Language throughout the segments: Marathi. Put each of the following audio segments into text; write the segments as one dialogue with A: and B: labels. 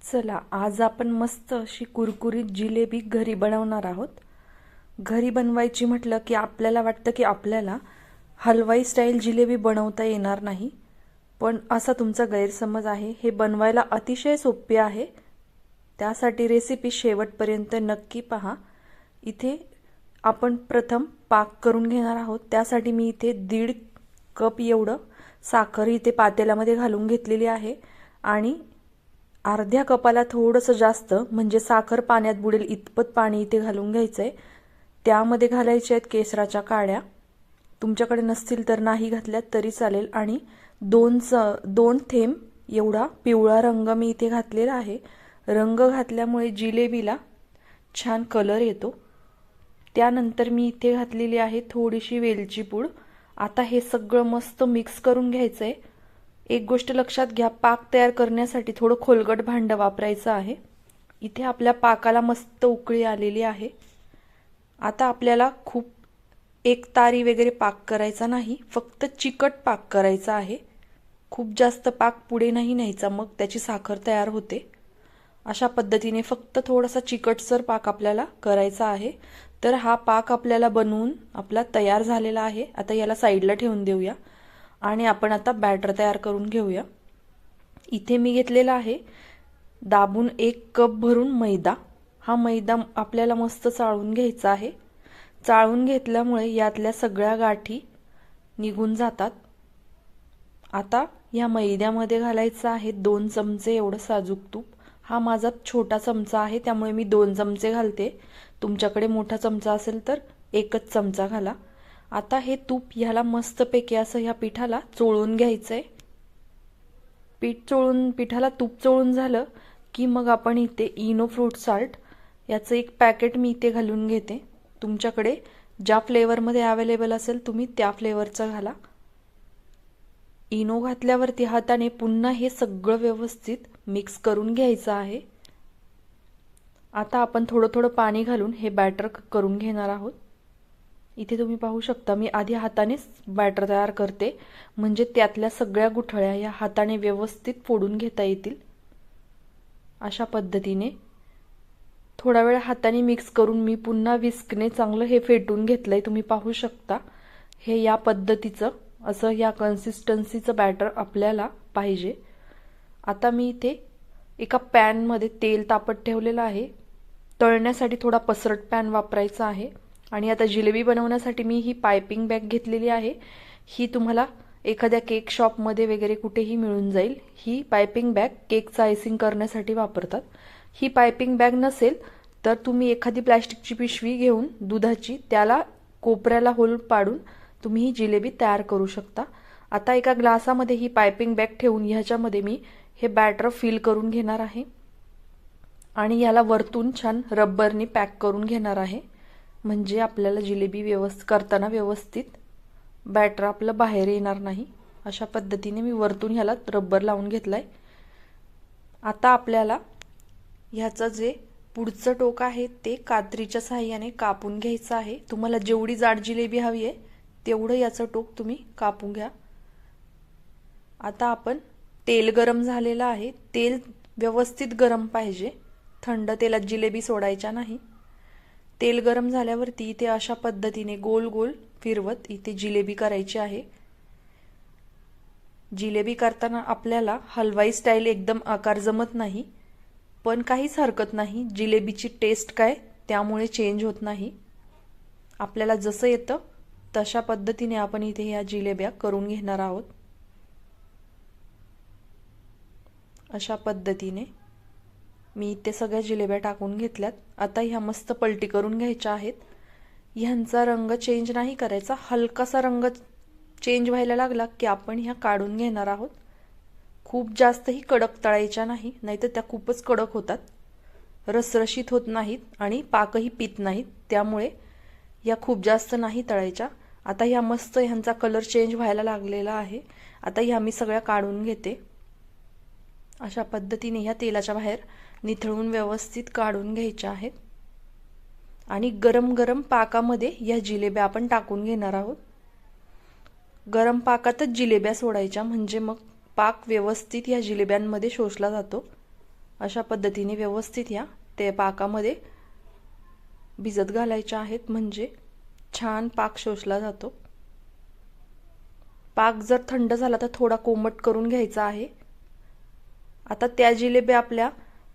A: चला आज आपण मस्त अशी कुरकुरीत जिलेबी घरी बनवणार आहोत। घरी बनवायची म्हटलं की आपल्याला वाटतं की आपल्याला हलवाई स्टाईल जिलेबी बनवता येणार नाही, पण असा तुमचा गैरसमज आहे। हे बनवायला अतिशय सोपे आहे। त्यासाठी रेसिपी शेवटपर्यंत नक्की पहा। इथे आपण प्रथम पाक करून घेणार आहोत। त्यासाठी मी इथे 1.5 कप एवढं साखर इथे पातेल्यामध्ये घालून घेतलेली आहे आणि अर्ध्या कपाला थोडंसं जास्त म्हणजे साखर पाण्यात बुडेल इतपत पाणी इथे घालून घ्यायचंय। त्यामध्ये घालायचे आहेत केसराच्या काड्या, तुमच्याकडे नसतील तर नाही घातल्यात तरी चालेल, आणि दोन थेंब एवढा पिवळा रंग मी इथे घातलेला आहे। रंग घातल्यामुळे जिलेबीला छान कलर येतो। त्यानंतर मी इथे घातलेली आहे थोडीशी वेलची पूड। आता हे सगळं मस्त मिक्स करून घ्यायचंय। एक गोष्ट लक्षात घ्या, पाक तयार करण्यासाठी थोडं खोलगट भांडं वापरायचं आहे। इथे आपल्या पाकाला मस्त उकळी आलेली आहे। आता आपल्याला खूप एकतारी वगैरे पाक करायचा नाही, फक्त चिकट पाक करायचा आहे। खूप जास्त पाक पुढे नाही न्यायचा, मग त्याची साखर तयार होते। अशा पद्धतीने फक्त थोडासा चिकटसर पाक आपल्याला करायचा आहे। तर हा पाक आपल्याला बनवून आपला तयार झालेला आहे। आता याला साईडला ठेवून देऊया आणि आपण आता बॅटर तयार करून घेऊया। इथे मी घेतलेला आहे दाबून 1 कप भरून मैदा। हा मैदा आपल्याला मस्त चाळून घ्यायचा आहे। चाळून घेतल्यामुळे यातल्या सगळ्या गाठी निघून जातात। आता या मैद्यामध्ये घालायचं आहे 2 चमचे एवढं साजूक तूप। हा माझा छोटा चमचा आहे त्यामुळे मी 2 चमचे घालते। तुमच्याकडे मोठा चमचा असेल तर 1च चमचा घाला। आता हे तूप ह्याला मस्तपैकी असं ह्या पिठाला चोळून घ्यायचंय। पिठाला तूप चोळून झालं की मग आपण इथे इनो फ्रूट साल्ट याचं 1 पॅकेट मी इथे घालून घेते। तुमच्याकडे ज्या फ्लेवरमध्ये अवेलेबल असेल तुम्ही त्या फ्लेवरचा घाला। इनो घातल्यावरती हाताने पुन्हा हे सगळं व्यवस्थित मिक्स करून घ्यायचं आहे। आता आपण थोडं थोडं पाणी घालून हे बॅटर करून घेणार आहोत। इथे तुम्ही पाहू शकता मी आधी हातानेच बॅटर तयार करते, म्हणजे त्यातल्या सगळ्या गुठळ्या या हाताने व्यवस्थित फोडून घेता येतील। अशा पद्धतीने थोडा वेळ हाताने मिक्स करून मी पुन्हा विस्कने चांगलं हे फेटून घेतलंय। तुम्ही पाहू शकता हे या पद्धतीचं असं या कन्सिस्टन्सीचं बॅटर आपल्याला पाहिजे। आता मी इथे एका पॅनमध्ये तेल तापत ठेवलेलं आहे। तळण्यासाठी थोडा पसरट पॅन वापरायचा आहे। आणि आता जिलेबी बनवण्यासाठी मी ही पायपिंग बॅग घेतलेली आहे। ही तुम्हाला एखाद्या केक शॉपमध्ये वगैरे कुठेही मिळून जाईल। ही पायपिंग बॅग केकचं आयसिंग करण्यासाठी वापरतात। ही पायपिंग बॅग नसेल तर तुम्ही एखादी प्लॅस्टिकची पिशवी घेऊन दुधाची त्याला कोपऱ्याला होल पाडून तुम्ही ही जिलेबी तयार करू शकता। आता एका ग्लासामध्ये ही पायपिंग बॅग ठेवून ह्याच्यामध्ये मी हे बॅटर फिल करून घेणार आहे आणि याला वरतून छान रबरने पॅक करून घेणार आहे, म्हणजे आपल्याला जिलेबी करताना व्यवस्थित बॅटर आपलं बाहेर येणार नाही। अशा पद्धतीने मी वरतून ह्याला रबर लावून घेतलाय। आता आपल्याला ह्याचं जे पुढचं टोक आहे ते कात्रीच्या सहाय्याने कापून घ्यायचं आहे। तुम्हाला जेवढी जाड जिलेबी हवी आहे तेवढं याचं टोक तुम्ही कापून घ्या। आता आपण तेल गरम झालेलं आहे। तेल व्यवस्थित गरम पाहिजे, थंड तेलात जिलेबी सोडायच्या नाही। तेल गरम झाल्यावरती इथे अशा पद्धतीने गोल गोल फिरवत इथे जिलेबी करायची आहे। जिलेबी करताना आपल्याला हलवाई स्टाईल एकदम आकार जमत नाही, पण काहीच हरकत नाही। जिलेबीची टेस्ट काय त्यामुळे चेंज होत नाही। आपल्याला जसं येतं तशा पद्धतीने आपण इथे या जिलेब्या करून घेणार आहोत। अशा पद्धतीने मी इथे सगळ्या जिलेब्या टाकून घेतल्यात। आता ह्या मस्त पलटी करून घ्यायच्या आहेत। ह्यांचा रंग चेंज नाही करायचा, हलकासा रंग चेंज व्हायला लागला की आपण ह्या काढून घेणार आहोत। खूप जास्तही कडक तळायच्या नाही, नाहीतर त्या खूपच कडक होतात, रसरशीत होत नाहीत आणि पाकही पित नाहीत, त्यामुळे या खूप जास्त नाही तळायच्या। आता ह्या मस्त ह्यांचा कलर चेंज व्हायला लागलेला आहे। आता ह्या मी सगळ्या काढून घेते। अशा पद्धतीने ह्या तेलाच्या बाहेर निथळून व्यवस्थित काढून घ्यायच्या आहेत आणि गरम गरम पाकामध्ये या जिलेब्या आपण टाकून घेणार आहोत। गरम पाकातच जिलेब्या सोडायच्या, म्हणजे मग पाक व्यवस्थित या जिलेब्यांमध्ये शोषला जातो। अशा पद्धतीने व्यवस्थित या ते पाकामध्ये भिजत घालायच्या आहेत, म्हणजे छान पाक शोषला जातो। पाक जर थंड झाला तर थोडा कोमट करून घ्यायचा आहे। आता त्या जिलेब्या आपल्या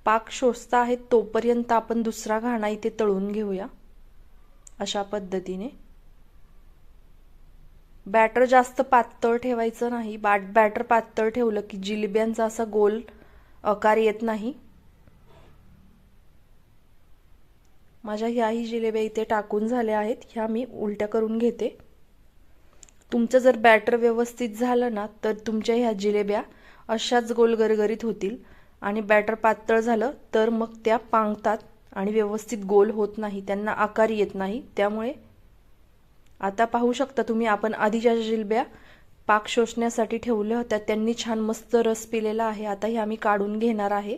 A: पाक शोषता आहेत तोपर्यंत आपण दुसरा घाणा इथे तळून घेऊया। अशा पद्धतीने बॅटर जास्त पातळ ठेवायचं नाही, बॅटर पातळ ठेवलं की जिलेब्यांचा असा गोल आकार येत नाही। माझ्या ह्याही जिलेब्या इथे टाकून झाल्या आहेत, ह्या मी उलट्या करून घेते। तुमचं जर बॅटर व्यवस्थित झालं ना तर तुमच्या ह्या जिलेब्या अशाच गोल गरगरीत होतील, आणि बॅटर पातळ झालं तर मग त्या पांगतात आणि व्यवस्थित गोल होत नाही, त्यांना आकार येत नाही। त्यामुळे आता पाहू शकता तुम्ही, आपण आधी ज्या जिलेब्या पाक शोषण्यासाठी ठेवल्या होत्या त्यांनी छान मस्त रस पिलेला आहे। आता ह्या मी काढून घेणार आहे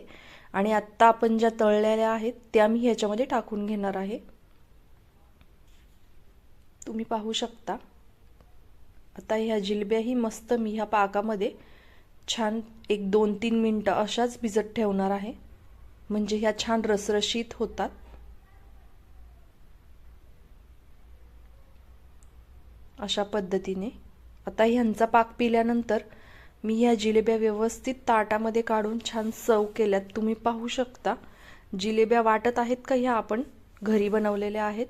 A: आणि आत्ता आपण ज्या तळलेल्या आहेत त्या मी ह्याच्यामध्ये टाकून घेणार आहे। तुम्ही पाहू शकता आता ह्या जिलेब्याही मस्त मी ह्या पाकामध्ये छान एक 2-3 मिनिटं अशाच भिजत ठेवणार आहे, म्हणजे ह्या छान रसरशीत होतात। अशा पद्धतीने आता ह्यांचा पाक पिल्यानंतर मी ह्या जिलेब्या व्यवस्थित ताटामध्ये काढून छान सर्व केल्यात। तुम्ही पाहू शकता जिलेब्या वाटत आहेत का ह्या आपण घरी बनवलेल्या आहेत।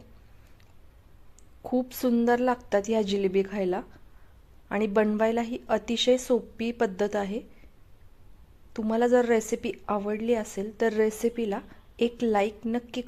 A: खूप सुंदर लागतात ह्या जिलेबी खायला आणि बनवायला ही अतिशय सोपी पद्धत आहे। तुम्हाला जर रेसिपी आवडली असेल तर रेसिपीला एक लाईक नक्की